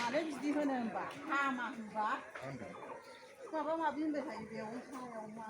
मानो बिदि होनो होनबा हामा होनबा माबा माबि होनबाय थायो बेयाव सायाव मा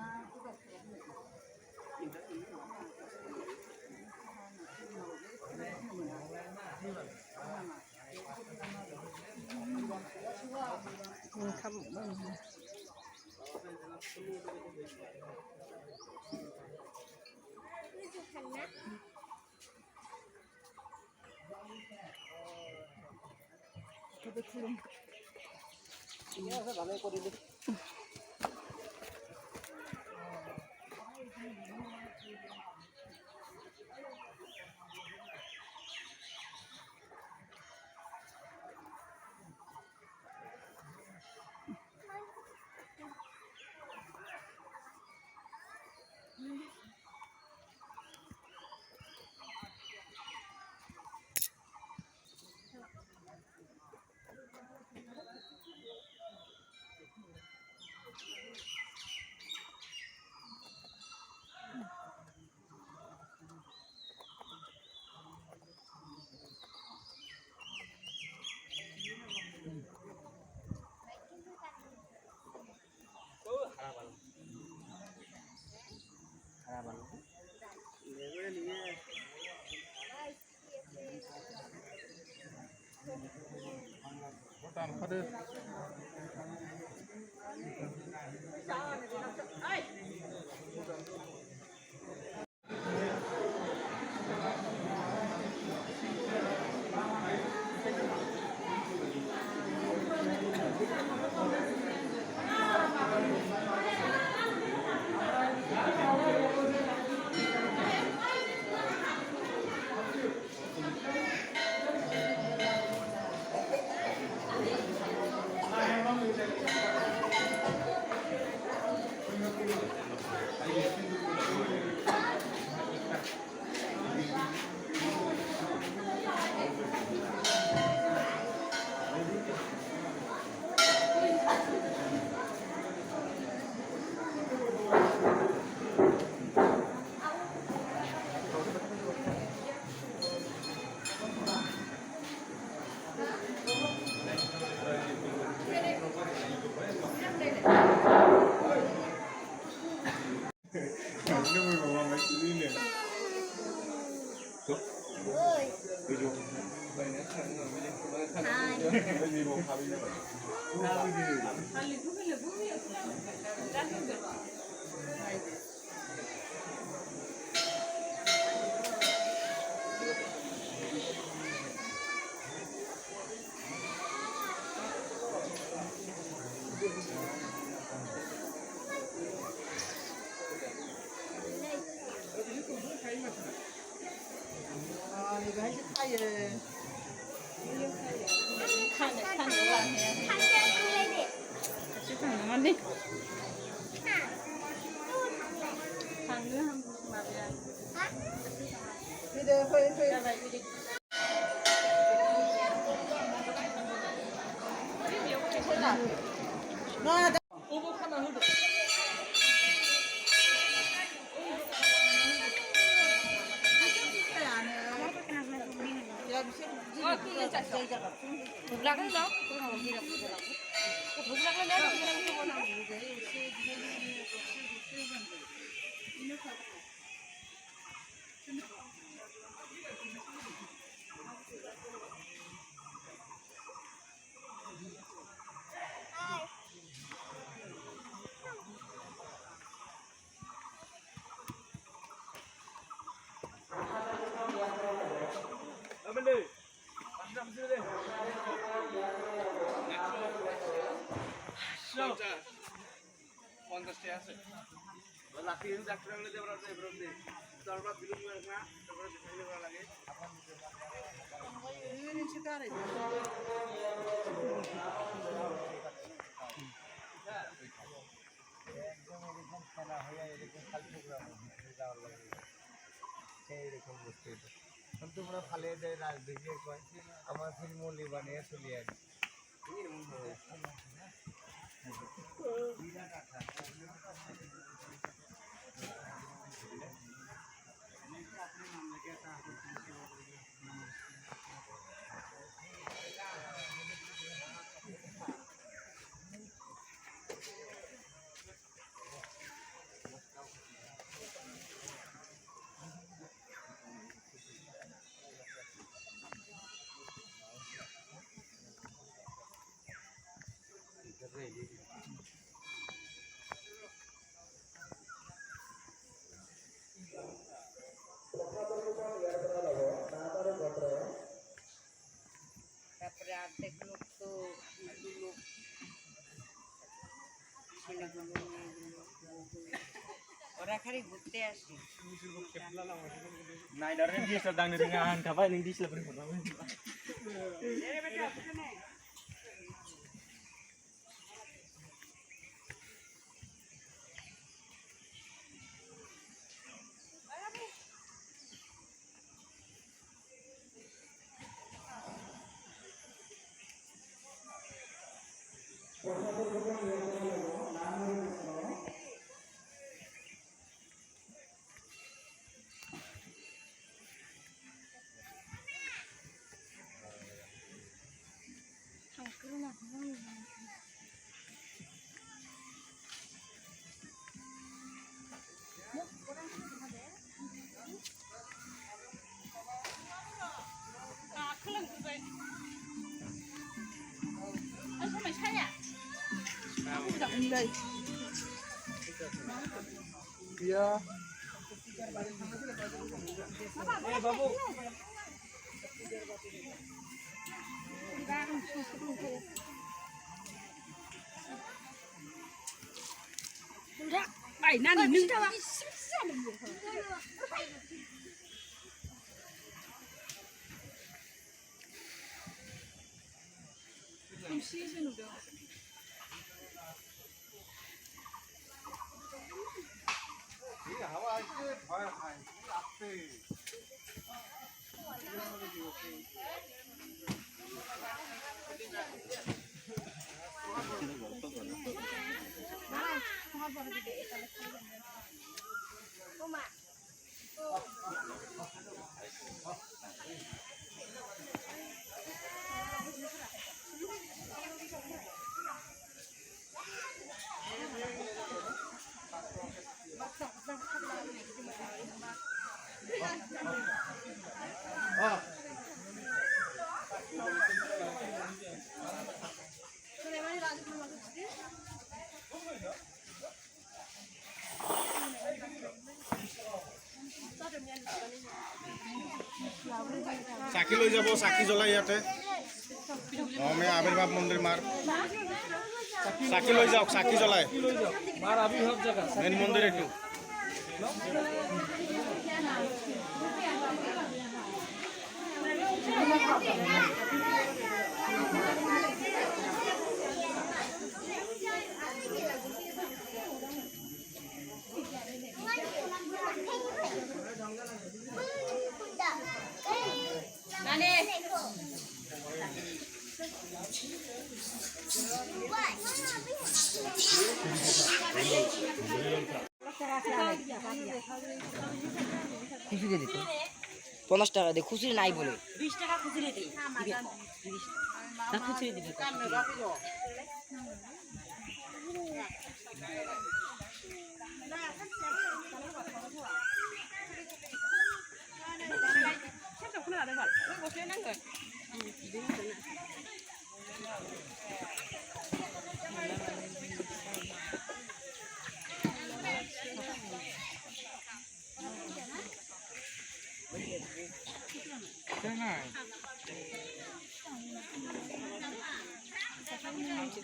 50 আছে লাকি ডাক্তার হলে দেবরা দেবরা তারপর বিলুম না তারপর দিলে ভালো লাগে এই শিকারে একদম এরকম খেলা হয়ে এরকম খাল ঠুকরা যাওয়ার লাগে সেইরকম বুঝতে তোমরা ফালে দেয় রাজদিকে কয় আমার ফির মলি বানিয়ে চলে আসি তারপরে অর্ধেক লোক তো লোক ছেলেগুলো মেয়েগুলো ওরা খালি ঘুরতে আসে নাই ডারে দিছ দাংনে দিন আন খাবাই নি দিছ Laboni photo Ay, nani, nih. হাওয়া আসছে ভয় হয় আসছে চাকি লৈ যাব চাকি জ্বলাই ইয়াতে আমি আবিৰ্ভাৱ মন্দিৰ মাৰ চাকি লৈ যাওক চাকি জ্বলাই মার আবির্ভাব জায়গা মেইন মন্দিৰ এইটো খুচুরে দিতে 50 টাকা দিয়ে খুচুরে নাই বলে 20 টাকা খুচরে দিই না খুচুরে দিবে 아,